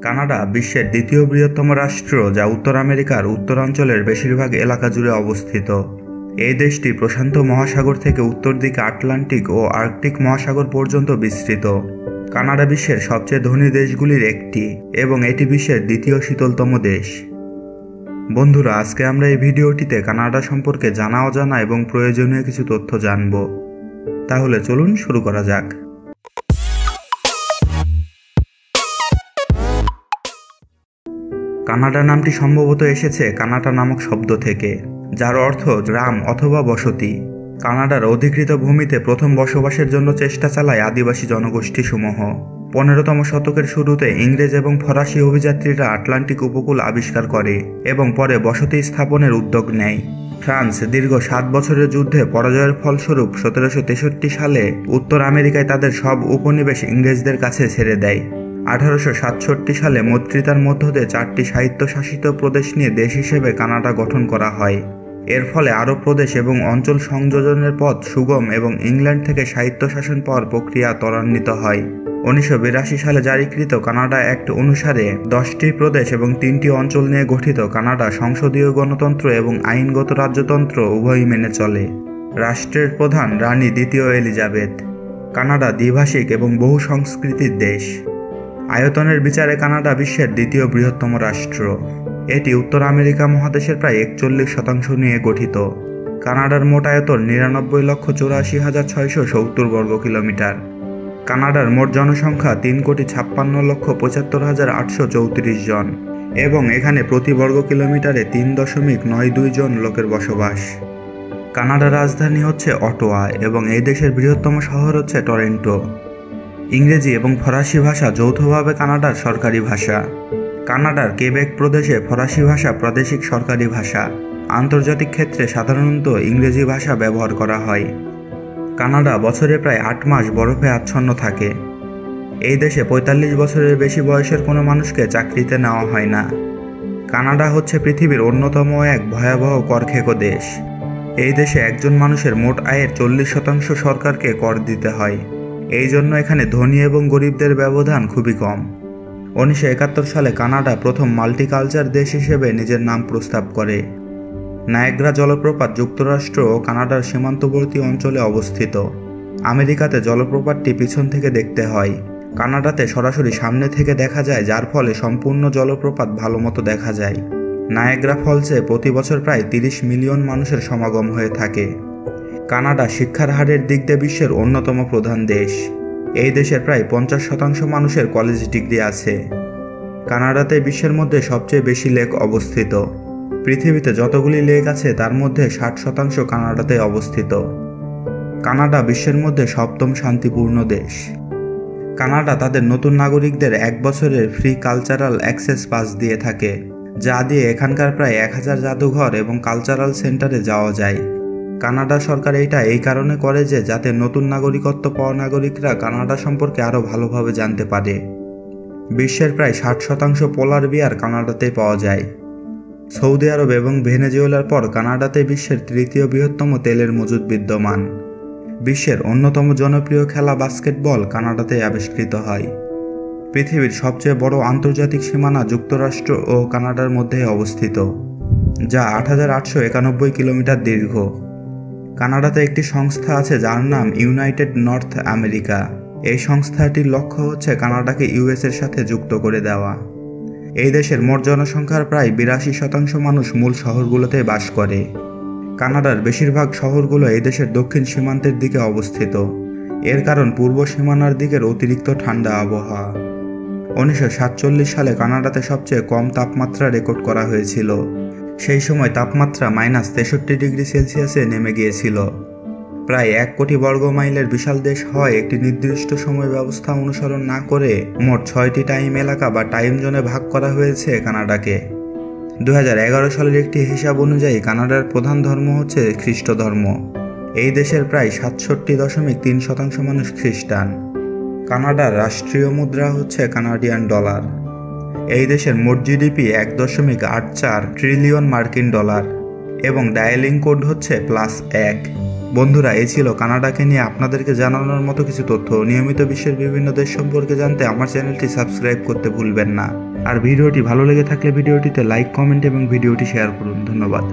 Canada বিশ্বের দ্বিতীয় বৃহত্তম রাষ্ট্র, যা উত্তর আমেরিকার উত্তরাঞ্চলের বেশিরভাগ এলাকা জুড়ে অবস্থিত। এই দেশটি প্রশান্ত মহাসাগর থেকে উত্তর দিকে আটলান্টিক ও আর্কটিক মহাসাগর পর্যন্ত বিস্তৃত। কানাডা বিশ্বের সবচেয়ে ধনী দেশগুলির একটি এবং এটি বিশ্বের দ্বিতীয় শীতলতম দেশ। বন্ধুরা, আজকে আমরা এই ভিডিওটিতে কানাডা সম্পর্কে জানা অজানা এবং প্রয়োজনীয় কিছু তথ্য জানব। তাহলে চলুন শুরু করা যাক। কানাডা নামটি সম্ভবত এসেছে কানাডা নামক শব্দ থেকে, যার অর্থ গ্রাম অথবা বসতি। কানাডার অধিকৃত ভূমিতে প্রথম বসবাসের জন্য চেষ্টা চালায় আদিবাসী জনগোষ্ঠীসমূহ। 15তম শতকের শুরুতে ইংরেজ এবং ফরাসি অভিযাত্রীরা আটলান্টিক উপকূল আবিষ্কার করে এবং পরে বসতি স্থাপনের উদ্যোগ নেয়। ফ্রান্স দীর্ঘ 7 বছরের যুদ্ধে পরাজয়ের ফলস্বরূপ 1763 সালে উত্তর আমেরিকায় তাদের সব উপনিবেশ ইংরেজদের কাছে ছেড়ে দেয়। 1867 সালে মৈত্রিতার মধ্য দিয়ে 4টি স্বায়ত্তশাসিত প্রদেশ নিয়ে দেশ হিসেবে কানাডা গঠন করা হয়। এর ফলে আরও প্রদেশ এবং অঞ্চল সংযোজনের পথ সুগম এবং ইংল্যান্ড থেকে স্বায়ত্তশাসন পাওয়ার প্রক্রিয়া ত্বরান্বিত হয়। 1982 সালে জারিকৃত কানাডা অ্যাক্ট অনুসারে 10টি প্রদেশ এবং 3টি অঞ্চল নিয়ে গঠিত কানাডা সংসদীয় গণতন্ত্র এবং আইনগত রাজ্যতন্ত্র উভয়ই মেনে চলে। রাষ্ট্রের প্রধান রানী দ্বিতীয় এলিজাবেথ। কানাডা দ্বিভাষিক এবং বহু সংস্কৃতির দেশ। আয়তনের বিচারে কানাডা বিশ্বের দ্বিতীয় বৃহত্তম রাষ্ট্র। এটি উত্তর আমেরিকা মহাদেশের প্রায় 41% নিয়ে গঠিত। কানাডার মোট আয়তন 99,84,670 বর্গ কিলোমিটার। কানাডার মোট জনসংখ্যা 3,56,75,834 জন এবং এখানে প্রতি বর্গ কিলোমিটারে 3.92 জন লোকের বসবাস। কানাডার রাজধানী হচ্ছে অটোয়া এবং এই দেশের বৃহত্তম শহর হচ্ছে টরন্টো। ইংরেজি এবং ফরাসি ভাষা যৌথভাবে কানাডার সরকারি ভাষা। কানাডার কেবেক প্রদেশে ফরাসি ভাষা প্রাদেশিক সরকারি ভাষা। আন্তর্জাতিক ক্ষেত্রে সাধারণত ইংরেজি ভাষা ব্যবহার করা হয়। কানাডা বছরে প্রায় 8 মাস বরফে আচ্ছন্ন থাকে। এই দেশে 45 বছরের বেশি বয়সের কোনো মানুষকে চাকরিতে নেওয়া হয় না। কানাডা হচ্ছে পৃথিবীর অন্যতম এক ভয়াবহ করখেকো দেশ। এই দেশে একজন মানুষের মোট আয়ের 40% সরকারকে কর দিতে হয়। এই জন্য এখানে ধনী এবং গরিবদের ব্যবধান খুবই কম। 1971 সালে কানাডা প্রথম মাল্টিকালচার দেশ হিসেবে নিজের নাম প্রস্তাব করে। নায়াগ্রা জলপ্রপাত যুক্তরাষ্ট্র ও কানাডার সীমান্তবর্তী অঞ্চলে অবস্থিত। আমেরিকাতে জলপ্রপাতটি পিছন থেকে দেখতে হয়। কানাডাতে সরাসরি সামনে থেকে দেখা যায়, যার ফলে সম্পূর্ণ জলপ্রপাত ভালোমতো দেখা যায়। নায়াগ্রা ফলসে প্রতি বছর প্রায় 30 মিলিয়ন মানুষের সমাগম হয়ে থাকে। কানাডা শিক্ষার হারের দিক দিয়ে বিশ্বের অন্যতম প্রধান দেশ। এই দেশের প্রায় 50% মানুষের কলেজ ডিগ্রি আছে। কানাডাতে বিশ্বের মধ্যে সবচেয়ে বেশি লেক অবস্থিত। পৃথিবীতে যতগুলি লেক আছে তার মধ্যে 60% কানাডাতে অবস্থিত। কানাডা বিশ্বের মধ্যে 7ম শান্তিপূর্ণ দেশ। কানাডা তাদের নতুন নাগরিকদের 1 বছরের ফ্রি কালচারাল অ্যাক্সেস পাস দিয়ে থাকে, যা দিয়ে এখানকার প্রায় 1000 জাদুঘর এবং কালচারাল সেন্টারে যাওয়া যায়। কানাডা সরকার এটা এই কারণে করে যে যাতে নতুন নাগরিকত্ব পাওয়া নাগরিকরা কানাডা সম্পর্কে আরও ভালোভাবে জানতে পারে। বিশ্বের প্রায় 60% পোলার বিয়ার কানাডাতে পাওয়া যায়। সৌদি আরব এবং ভেনেজুয়েলার পর কানাডাতে বিশ্বের 3য় বৃহত্তম তেলের মজুদ বিদ্যমান। বিশ্বের অন্যতম জনপ্রিয় খেলা বাস্কেটবল কানাডাতে আবিষ্কৃত হয়। পৃথিবীর সবচেয়ে বড় আন্তর্জাতিক সীমানা যুক্তরাষ্ট্র ও কানাডার মধ্যে অবস্থিত, যা 8,891 কিলোমিটার দীর্ঘ। কানাডাতে একটি সংস্থা আছে যার নাম ইউনাইটেড নর্থ আমেরিকা। এই সংস্থাটির লক্ষ্য হচ্ছে কানাডাকে ইউএসের সাথে যুক্ত করে দেওয়া। এই দেশের মোট জনসংখ্যার প্রায় 82% মানুষ মূল শহরগুলোতে বাস করে। কানাডার বেশিরভাগ শহরগুলো এই দেশের দক্ষিণ সীমান্তের দিকে অবস্থিত। এর কারণ পূর্ব সীমানার দিকের অতিরিক্ত ঠান্ডা আবহাওয়া। 1947 সালে কানাডাতে সবচেয়ে কম তাপমাত্রা রেকর্ড করা হয়েছিল। সেই সময় তাপমাত্রা -63 ডিগ্রি সেলসিয়াসে নেমে গিয়েছিল। প্রায় 1 কোটি বর্গ মাইলের বিশাল দেশ হয় একটি নির্দিষ্ট সময় ব্যবস্থা অনুসরণ না করে মোট 6টি টাইম এলাকা বা টাইম জোনে ভাগ করা হয়েছে কানাডাকে। 2011 সালের একটি হিসাব অনুযায়ী কানাডার প্রধান ধর্ম হচ্ছে খ্রিস্ট ধর্ম। এই দেশের প্রায় 67.3% মানুষ খ্রিস্টান। কানাডার রাষ্ট্রীয় মুদ্রা হচ্ছে কানাডিয়ান ডলার। এই দেশের মোট জিডিপি 1.84 ট্রিলিয়ন মার্কিন ডলার এবং ডায়ালিং কোড হচ্ছে +1। বন্ধুরা, এই ছিল কানাডাকে নিয়ে আপনাদেরকে জানানোর মতো কিছু তথ্য। নিয়মিত বিশ্বের বিভিন্ন দেশ সম্পর্কে জানতে আমার চ্যানেলটি সাবস্ক্রাইব করতে ভুলবেন না। আর ভিডিওটি ভালো লেগে থাকলে ভিডিওটিতে লাইক, কমেন্ট এবং ভিডিওটি শেয়ার করুন। ধন্যবাদ।